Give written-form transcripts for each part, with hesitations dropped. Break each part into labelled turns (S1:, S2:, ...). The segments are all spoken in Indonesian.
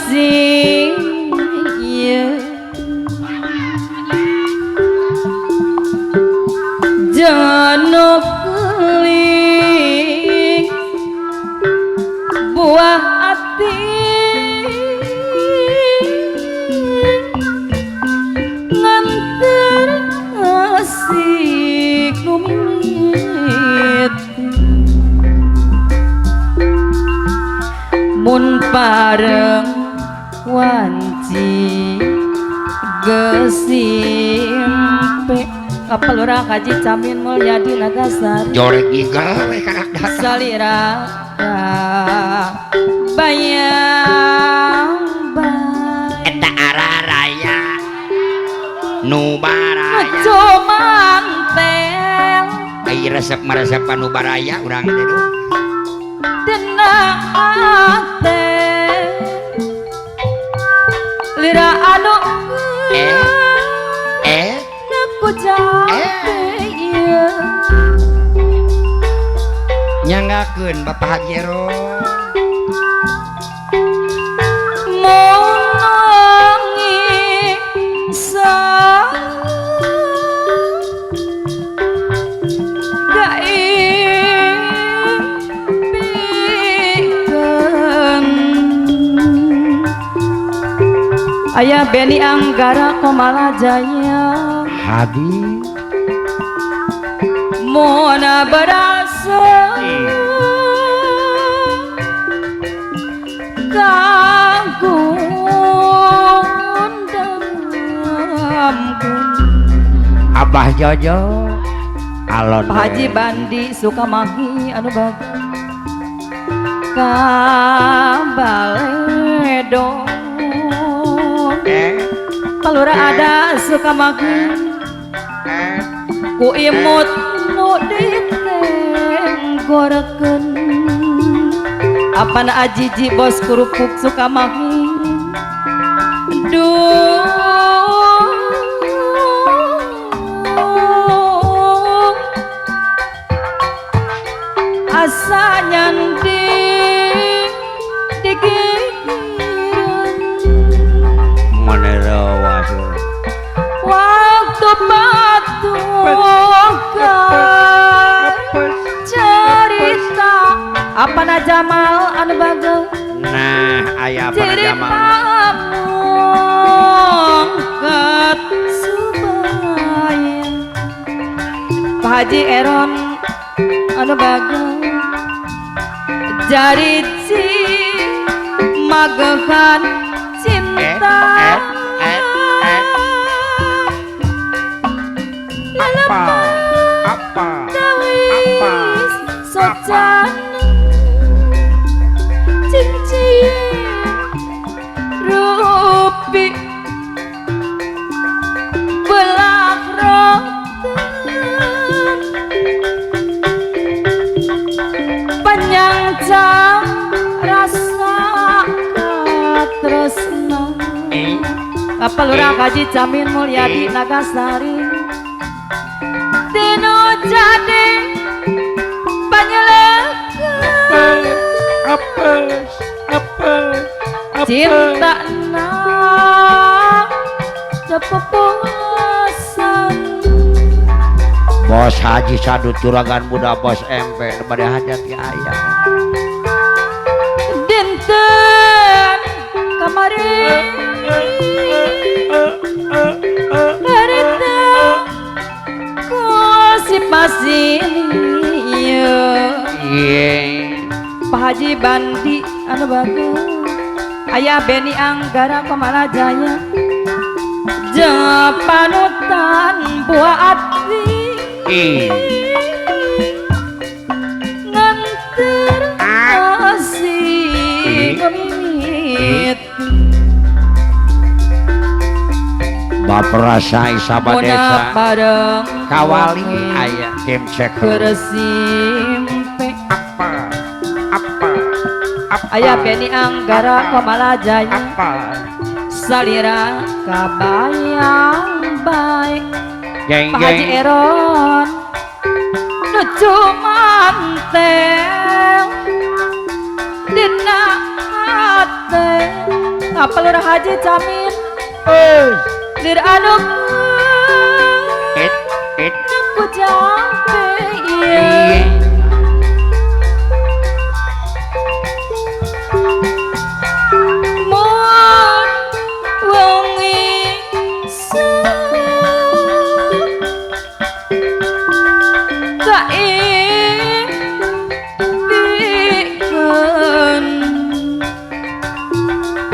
S1: masih januk keling buah hati nganter asik lumit mun pareng wanci gesimpe kapal ora kaji camin mulyadi nagasari
S2: jorek gigal we kakak
S1: salira bayang
S2: eta araraya nu baraya
S1: cumantel
S2: ai resep meresep nu baraya urang teh
S1: dena ate lira anu naku jate iya
S2: nyanggakeun Bapak Hajero
S1: monongi sa Ayah Beni Anggara Komala Jaya
S2: Hadi
S1: Mona berasa kagundamkan
S2: Abah Jojo alon
S1: Pak Haji Bandi Sukamagi anu bagus kabaledong kalura ada Sukamagi ku imut nu ditenggorekeun apana ajiji bos kerupuk Sukamagi duh asa nyanding digigireun
S2: manerawas
S1: waktu patukan cerita apana Jamal anu bagel
S2: nah aya apa Jamal
S1: mangkat subaya Pak Haji Eron anu bagel jariji magehan cinta
S2: apa
S1: socan cincin rupi belak rotan panjang rasa katresna kapal urang kaji Camin Mulyadi Nagasari Dino jadi panyelekan cinta na cepepuasan
S2: Bos Haji Sadut Juragan Muda Bos MP pada hajat ya ayah
S1: dinten kamari masih Pak Haji Bandi anu bagus Ayah Beni Anggara Komala Jaya jeung panutan buah ati nganter asih gemit
S2: Baperasa Isaba Desa Kawali ayah game check
S1: keresimpe Ayah Beni Anggara Komala Jaya salira kabayang baik Pak Haji Eron nu cumantel dina hate Apa lurah Haji Camin dir anu ku jampe ieu mun wengi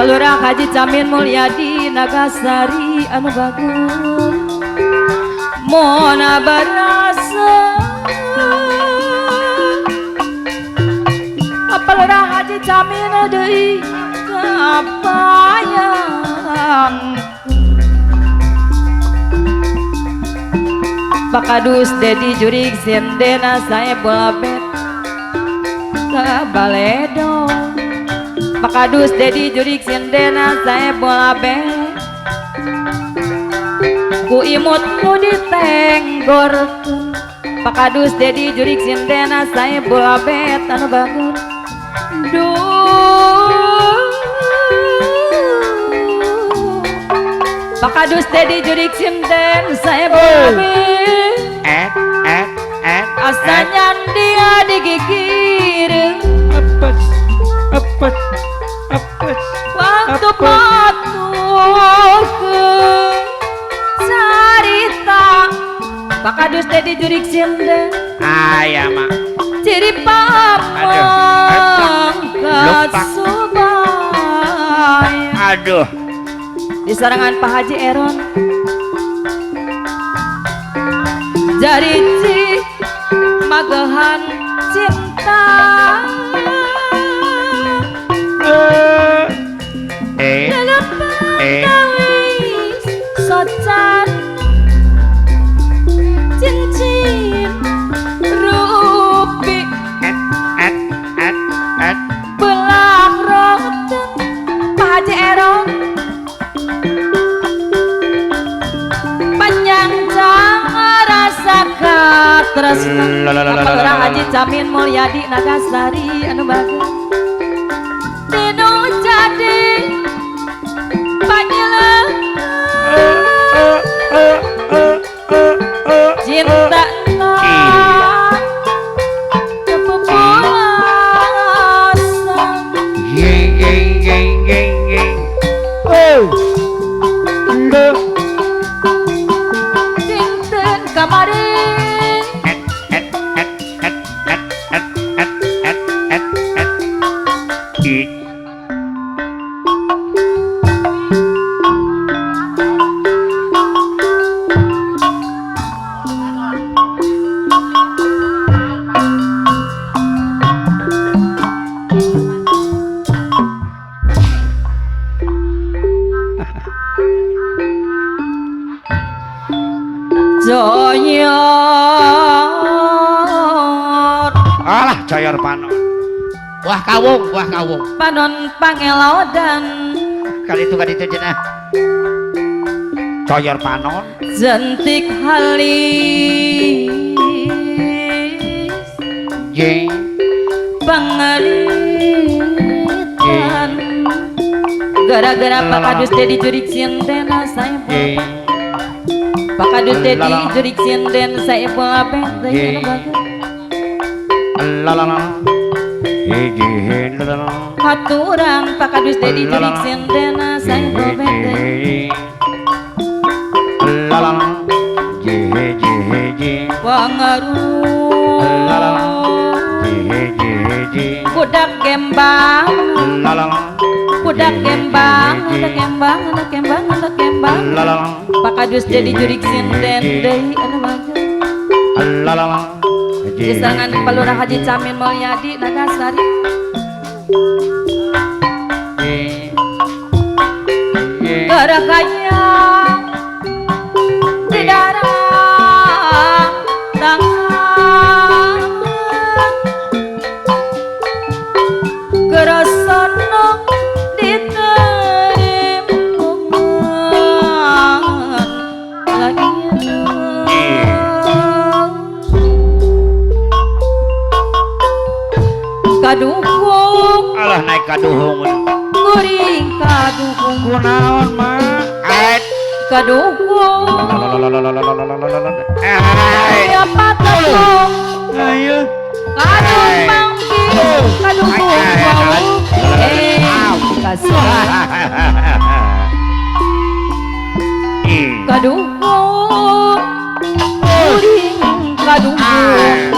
S1: Kelurah Haji Camin Mulyadi Nagasari anu bagus mona barasa apa lurah Haji Camin deui kapayang Pakadus Dedi Jurig Sindena saya bola bet ka baledo Pakadus Dedi Jurig Sindena saya bola bet ku imut ku ditenggor Pakadus Dedi Jurig Sindena saya bola bet anu bangun Pakadus Dedi Jurig Sinden saya bola bet asanya dia digigir
S2: apes
S1: waktu patuh cerita Pakadus Dedi Jurig Sinden
S2: aya mah
S1: ciri pamangkat subay
S2: aduh
S1: di sarangan Pak Haji Eron jari magehan cinta dalam pantawis socan cincin rupi belah rotan Pak Haji Eron panjang rasa katresna Kelurah Haji Camin Mulyadi Nagasari anu bagus tinu jadi panjelan cinta Cinten kamari Joyor
S2: alah Joyor Panon buah kawung
S1: Panon pangelodan
S2: kali itu cenah Joyor Panon
S1: jentik halis
S2: jeng
S1: pangaritan gara-gara Pakadus Dedi Jurig Sindena saya Pakadus Dedi Jurig Sinden saya bola benteng haturang Pakadus Dedi Jurig Sindena saya bola benteng wangaru budak gembang Pakadus Dedi Jurig Sinden deui anu bagus di sarangan Pelurah Haji Camin Mulyadi Nagasari gerakanya di darah tangan gerasono diterimpungan lagi kaduhung
S2: alah naik kaduhung
S1: ku kuring kadukung
S2: kunaon mah
S1: kadukung ya patepung
S2: ayo
S1: kadung mangki kadukung wau kasih kadukung kuring kadukung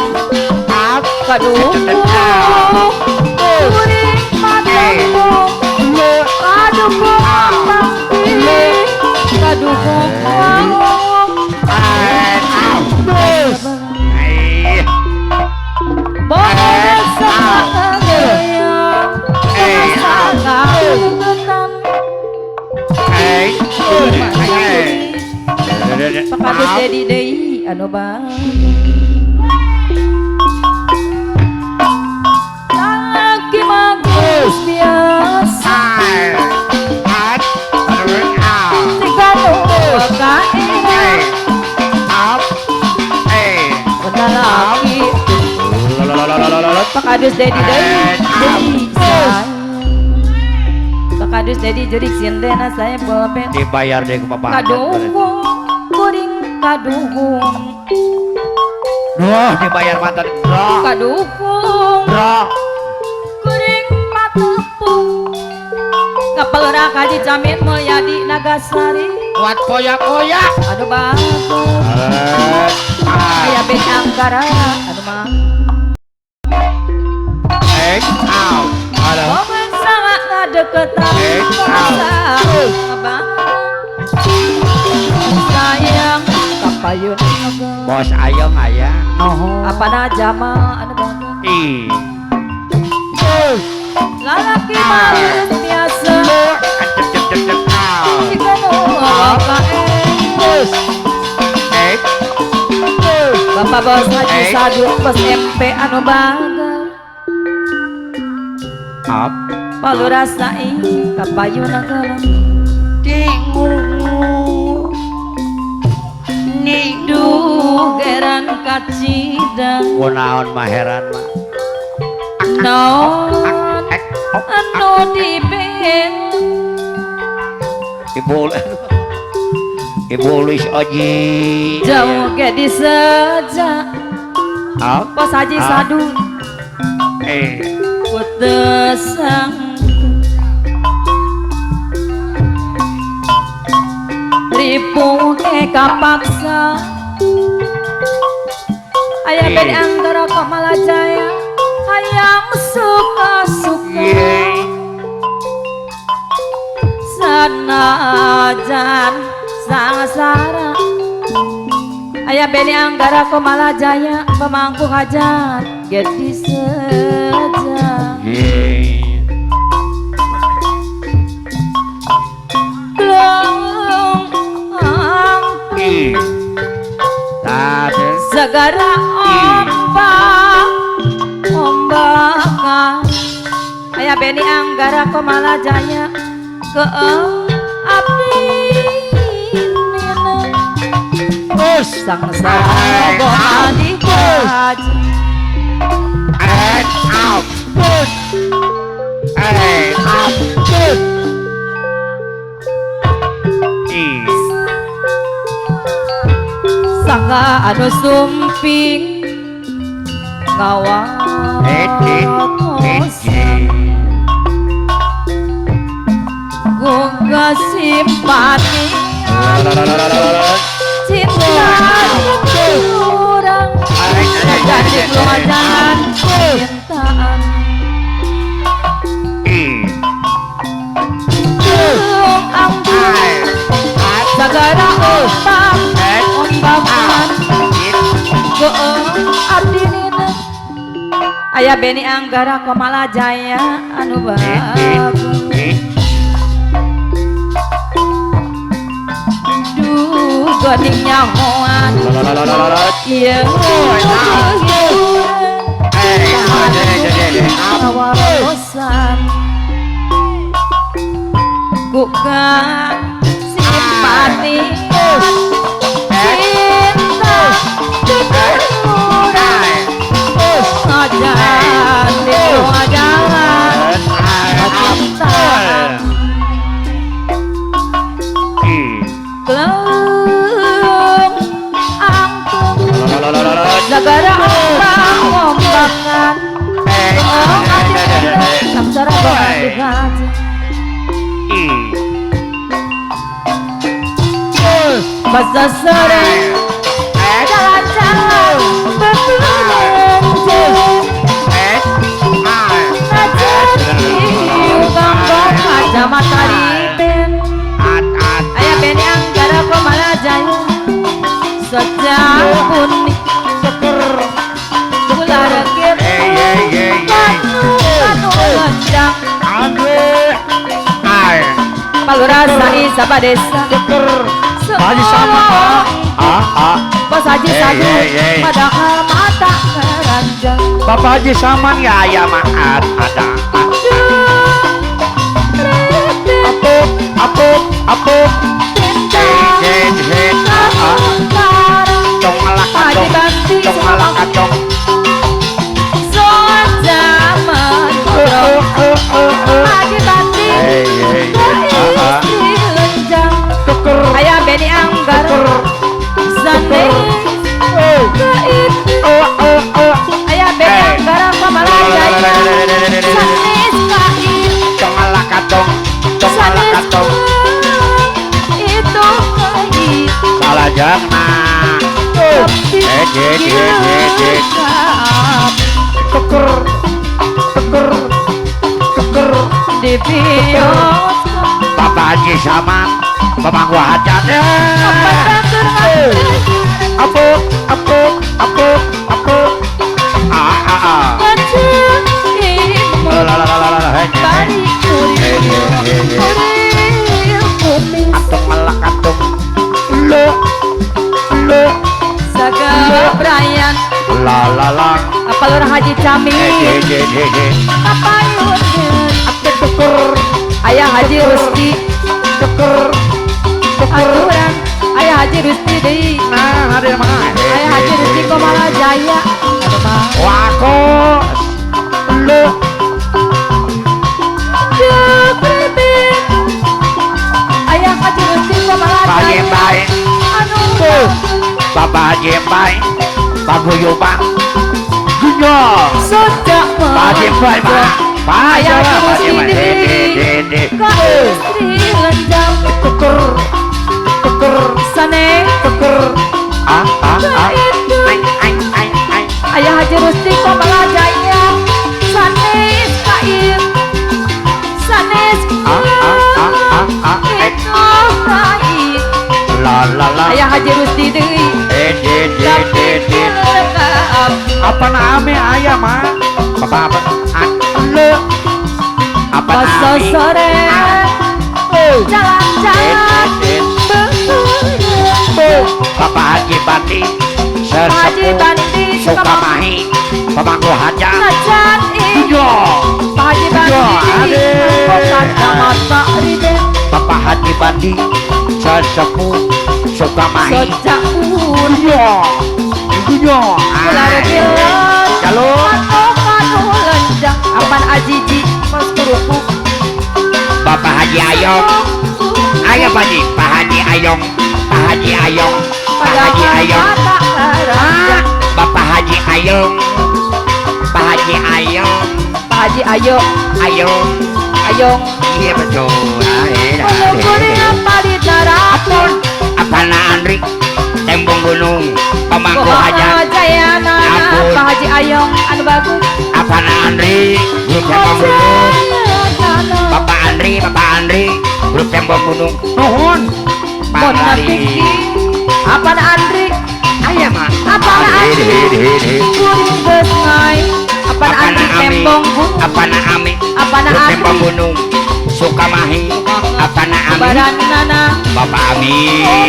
S1: kadukung kuring patepung kadukung mangki kadukung wau boleh sayang pakadus dedi deui anu bang laki magus biasa tiga dua kae benar laki pakadus dedi deui pakadus dedi jurik sindena saya bobet
S2: dibayar deh ke papa
S1: kadukung kuring kadukung
S2: Duh, dibayar mantan bro
S1: kadukung kuring patepung kapelera kaji Jamit Mulyadi Nagasari
S2: buat koya-koya
S1: aduh bagus aya Ben Anggara aduh mah momen sangat ngadeketan abang sayang kapayun
S2: bos ayam ayah
S1: apa najama anu bagus
S2: ih
S1: lalaki manis biasa jika Bapak Bos Haji Sadut Bos MP anu bager palu rasai kapayuna gelang duh geran kacidang
S2: kunaon mah heran mah
S1: naon anu dibel
S2: ibu Luis Oji
S1: jauh ge diseja Bos Haji Sadut putesang ribu kapaksa ayah Ben Anggara Kamalajaya hayang suka-suka sanajan sangsara ayah Ben Anggara Kamalajaya pemangku hajat geti saja segara ombak ayah Beni Anggara Kamalajaya ke abdi sang sahabat dikaji sangga anu sumping ngawat gua simpati cinta kurang jadi kewajaran cintaan ampun segala ombak go abdi nina aya Beni Anggara Kamalajaya anu bagus duh godingnya hoan iya awarosan bukan simpati cinta keturunan ajan itu ajaran cinta pas sore jalan-jalan berbelanja Kampung kacamata riben ayah ben yang gara komala jaya sejak kuning gula regep panu gendang palu rasa isaba desa
S2: Haji sama
S1: bos haji sadu padahal mata keranjang
S2: Bapak Haji Saman ya ayah maat ada apuk dong malak dong
S1: soal zaman haji bati istri lenjang ayah beni anggar zane ayah beni anggar apa malah jaya sanis kain
S2: dong malak dong
S1: itu kain
S2: salah jangan
S1: di bioskop
S2: Bapak Haji Saman Bapak gua hajat apuk atung malak atung lo
S1: Saga Brian
S2: la
S1: apa lurah Haji Camil apa yun ayah Haji Rusti aturan ayah Haji Rusti deui
S2: nah ada yang mana
S1: ayah Haji Rusti Komala Jaya
S2: wakos lo
S1: ayah Haji Rusti Komala
S2: Haji
S1: Jaya
S2: baik
S1: anu
S2: Bapak Haji baik paguyuban dunya
S1: sejak
S2: Haji baik Pak
S1: ayah Haji Rusti
S2: Dede
S1: ka istri lenjang
S2: tuker
S1: sane ayah Haji Rusti Komala Jaya sanes kain sanes itu kain
S2: la
S1: ayah Haji Rusti deui
S2: apa name ayah mah apa lo apa
S1: pas
S2: name
S1: sore jalan-jalan
S2: Bapak Haji Bandi
S1: Haji
S2: sesepuh
S1: Bandi
S2: Sukamahi pemangku hajat
S1: Najan
S2: yo
S1: Pak Haji Bandi kacamata riben
S2: Bapak Haji Bandi sesepuh Sukamahi
S1: sejak kuning
S2: yo
S1: Jalur kanu lenjang aman ajiji pas kerupuk
S2: Bapak Haji Ayong ayo Pak Haji Pak Haji Ayong Pak Haji Ayong Pak Haji Ayong Bapak Haji Ayong Pak Haji Ayong
S1: Pak Haji ayo
S2: Ayong
S1: ayong
S2: iya betul
S1: kuning apa di daratan
S2: apa Andri tembong gunung pemangku hajat
S1: Jaya
S2: Ampun.
S1: Pak Haji Ayong anu bagus
S2: apa Andri grup tembong gunung Bapak Andri grup tembong gunung nuhun Pak Andri
S1: apa Andri
S2: ayah mah
S1: apa Andri kuring geus ngai apa Andri tembong gunung
S2: apa Ami
S1: apa
S2: grup
S1: Andri
S2: tembong gunung Sukamahi apa Ami
S1: badanana
S2: Bapak Ami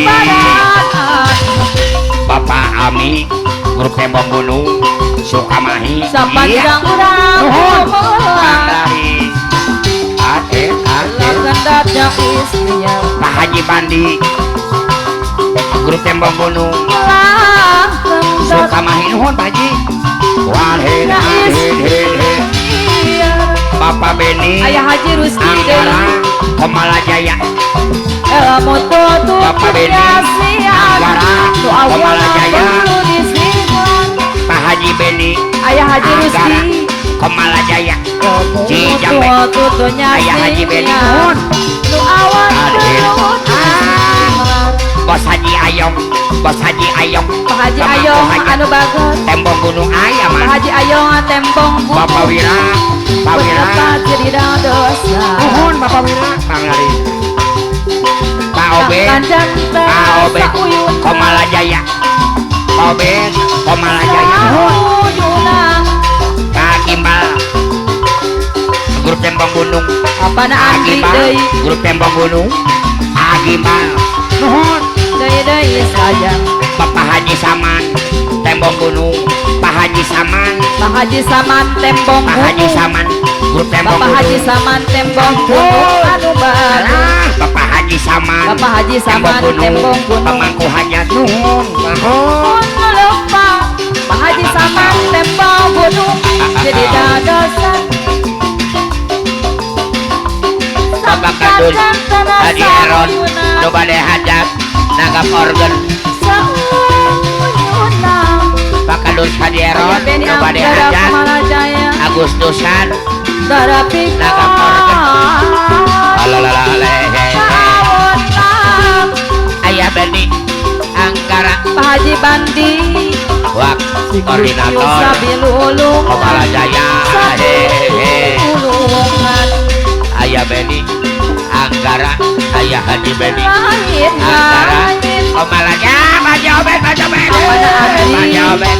S1: badan
S2: Bapak Ami grup tembong gunung Sukamahi
S1: sapanjang urang
S2: nuhun
S1: kumaha
S2: Andri
S1: lagan datang istrinya
S2: Pak Haji Bandi grup tembong gunung
S1: lang
S2: Sukamahi nuhun Pak Haji walhin Bapak Beni
S1: ayah Haji Rusti
S2: Anggara
S1: deui
S2: Komala Jaya
S1: ilmu tutu
S2: Bapak Beni Anggara
S1: tu
S2: Komala Jaya
S1: perlu disimpan
S2: Pak Haji Beni
S1: ayah Haji Rusti
S2: Anggara Komala Jaya Cijambe
S1: tutunya
S2: ayah Haji Beni nuhun
S1: nu awan
S2: Adil.
S1: perlu disimpan
S2: Bos Haji Ayong, Bos Haji Ayong,
S1: Pak Haji
S2: Pemangku
S1: Ayong
S2: hajat.
S1: anu bagus.
S2: Tembong gunung ayam
S1: Pak Haji Ayong tembong gunung.
S2: Bapak Wira, Pak Wira.
S1: Betapa jadi dosa.
S2: Nuhun Bapak Wira, Kang Lari. Pak Obed,
S1: Kanjeng teh
S2: Pak Obed,
S1: sauyun.
S2: Komalajaya. Pak Obed, Komalajaya. Nuhun.
S1: Sauyunang.
S2: Pak Gimbal, grup tembong gunung.
S1: Apa na Andi
S2: Gimbal,
S1: deui.
S2: grup tembong gunung. Gimbal, nuhun.
S1: Deui sayang.
S2: Bapak Haji Saman, tembong gunung. Pak Haji Saman,
S1: Pak Haji Saman tembong
S2: Pak Haji
S1: gunung.
S2: Saman, grup tembong
S1: Bapak
S2: gunung.
S1: Haji Saman tembong gunung anu bagus.
S2: Alah, Bapak Haji Saman,
S1: Bapak Haji Saman tembong gunung.
S2: Pemangku hajat nuhun. Nuhun.
S1: Pun lupa Pak Haji Saman tembong gunung jadi dosa.
S2: Bapak Kadus, Haji Eron, nu bade hajat, nagap organ. Pak Kadus Haji Eron, nu bade hajat, Agustusan, nagap organ. Alalala, Ayah Beni, Angkara,
S1: Pak Haji Bandi
S2: Wak, Koordinator,
S1: Sabilulung
S2: Kepala Jaya, hehehe.
S1: Ulungan
S2: Ayah Beni, Anggara, Ayah Haji Beni,
S1: lain
S2: Anggara,
S1: lain
S2: Komalanya, Haji Obed, Haji Obed,
S1: Apana Adi?
S2: Haji Obed,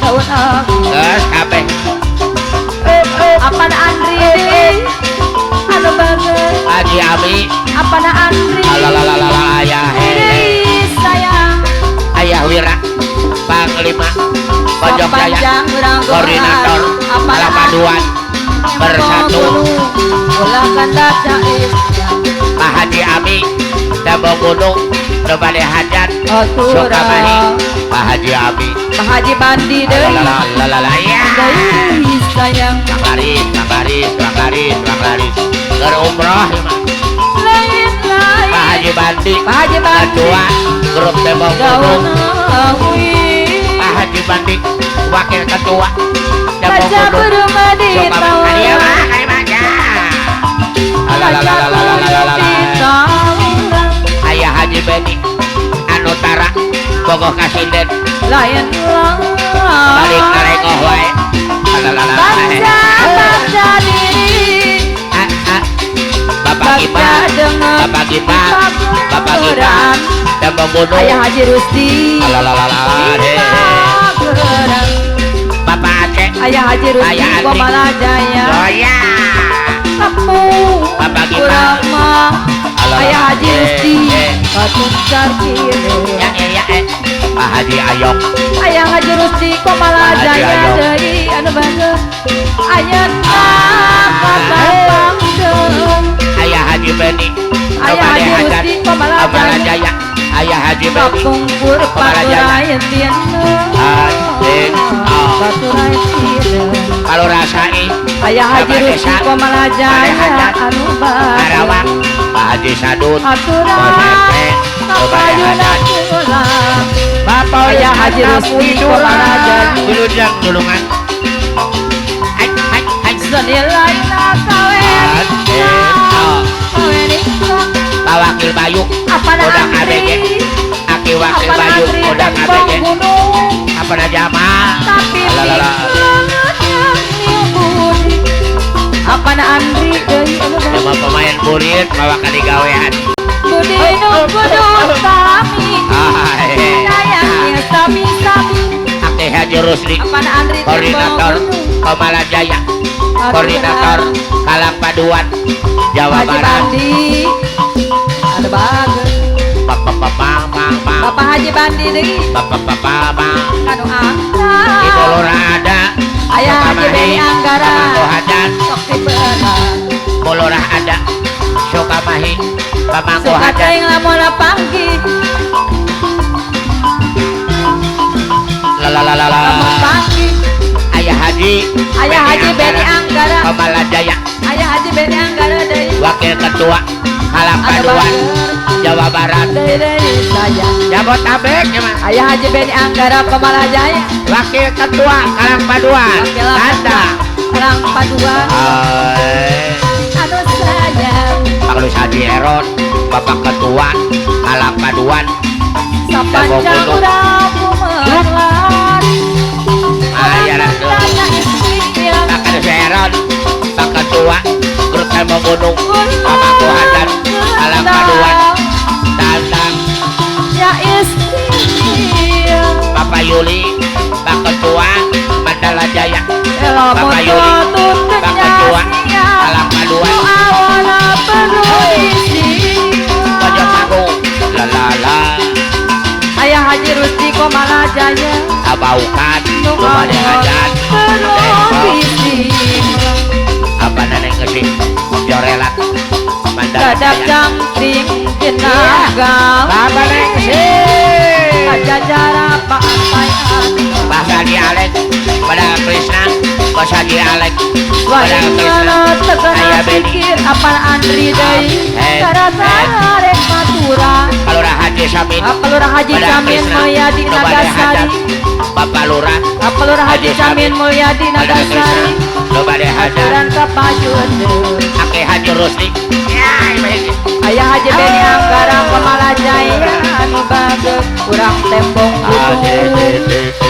S1: daun aku
S2: Ges, kabeh,
S1: apana Andri anu bagus
S2: Haji Ami,
S1: apana Andri
S2: Alalalala, Ayah Hehe,
S1: Ih, sayang
S2: Ayah Wira, Panglima, Pojok Jaya,
S1: panjang urang-urang.
S2: Koordinator,
S1: Apana
S2: Kalapaduan, Bersatu,
S1: ulah kanda jais
S2: Pak Haji Ami, Tembong Gunung, Nubade Hajat, Sukamahi, Pak Haji Ami,
S1: Pak Haji Bandi deui
S2: Alalalala, ya.
S1: deui sayang
S2: Bang Laris, Bang Laris, Bang Laris, Bang Laris. Ger umroh ya, Mak.
S1: lain lain
S2: Pak Haji Bandi,
S1: Pak Haji Bandi
S2: Ketua Grup Tembong
S1: daun
S2: Gunung.
S1: awi
S2: Pak Haji Bandi, Wakil Ketua Tembong
S1: Raja
S2: Gunung.
S1: berumah di
S2: Coba
S1: tahun
S2: kali ya, Mak, kali Mak, ya.
S1: Raja berumah di tahun
S2: Ayah Haji Beni, Anutara, Bogoh Kasinden,
S1: lain
S2: balik ngerengoh wae.
S1: Baca diri
S2: Bapak Gipa, Bapak Gipa, Bapak Gipa, Tembong Gunung.
S1: Ayah Haji Rusdi
S2: Alalalala, Bapak Aceh,
S1: Ayah Haji Rusdi
S2: Ayah Andi.
S1: Komalajaya
S2: Goya,
S1: Kamu
S2: Bapak Gipa.
S1: Kurama Ayah Haji Rusdi Katun Sarkire
S2: ya, Pak Haji Ayong,
S1: Ayah Haji Rusdi
S2: Haji
S1: Komalajaya
S2: Ayong.
S1: deui anu bagus Ayana katapang deung
S2: Ayah Haji Beni,
S1: Ayah
S2: Nobade
S1: Haji
S2: Hajat,
S1: Rusdi Komalajaya
S2: Komalajaya, Ayah Haji Beni,
S1: Kapungkur paturayan tienu
S2: Adik,
S1: paturayan tienu
S2: kalau rasai,
S1: Ayah Haji
S2: Bapak
S1: Rusdi
S2: Desa,
S1: Komalajaya
S2: Bapak Hajat,
S1: anu bagus
S2: Karawang, Pak Haji Sadut,
S1: Aturan
S2: Bosete, Nobade Hajat, Bapak
S1: Ayah Haji Rusdi Komalajaya
S2: Wilujang Dulungan, Hai,
S1: senilai kawen
S2: Adik,
S1: kawen
S2: Pak Wakil Bayu,
S1: apa
S2: Udang ABG, Aki Wakil Bayu, Udang ABG, apa najama,
S1: tapi
S2: Alalala.
S1: apa na Andri deui anu bagus
S2: Cuma pemain burit bawa kali gawean.
S1: budi nu kudu sami
S2: Hai.
S1: sayangnya sami-sami
S2: Akeh Haji Rusdi,
S1: apa na Andri
S2: Koordinator Komalajaya, Koordinator Kalang Paduan Jawa
S1: Haji
S2: Barat.
S1: Bandi ada bagus Bapak Haji Bandi deui anu angka
S2: Ibu Lura ada,
S1: Ayah Haji Beni Anggara
S2: Pamangku Hajat,
S1: sok dibeunang
S2: Ibu Lura ada, Sukamahi, Pamangku
S1: suka
S2: Hajat,
S1: teuing lamun panggih
S2: lalalala.
S1: lamun panggih
S2: Ayah Haji,
S1: Ayah Haji Beni Anggara
S2: Komalajaya,
S1: Ayah Haji Beni Anggara deui
S2: Wakil Ketua Kalang
S1: anu
S2: Paduan
S1: bagus
S2: Jawa Barat,
S1: deui sayang
S2: Jabotabek ya, Mas.
S1: Ayah Haji Beni Anggara Komalajaya
S2: Wakil Ketua Kalang Paduan
S1: Wakil
S2: Tanda
S1: Orang Paduan anu sayang
S2: Pak Lus Haji Eron, Bapak Ketua Kalang Paduan
S1: sapanjang urang bumelan
S2: ayalah tuh makan seron makan tua grup ilmu gunung pamangku hadan alam paduan tantang
S1: ya istri
S2: Papa Yuli makan tua Mandala Jaya
S1: lamun
S2: Papa Yuli
S1: tutut
S2: makan tua alam paduan
S1: awala permisi
S2: pojok agung lalala
S1: ayah Haji Rusti Komalajaya
S2: abaukan lumade hajan
S1: permisi
S2: apa neneng ngesih jorelat Mandala
S1: dadak
S2: Jaya
S1: jangkring jenagam
S2: apa neneng ngesih
S1: jajara paantaian
S2: bahasa dialek pada Krishna bahasa dialek pada
S1: wahai
S2: Krishna
S1: tegana
S2: ayah Beni
S1: pikir apal Andri deui sarasana rek maturan
S2: kalau Haji Samin
S1: Apalurah Haji
S2: pada
S1: Samin
S2: Krishna
S1: Mulyadi
S2: Lubade
S1: Nagasari
S2: hajan Bapak Lurah
S1: Apalurah Haji Samin Mulyadi
S2: pada Krishna
S1: Nagasari
S2: Lubade hajan
S1: aturan kapajun
S2: Ake Haji Rusdi ya
S1: Ayah Haji Beni Angkara Komalajaya anu bageur urang tembong gunung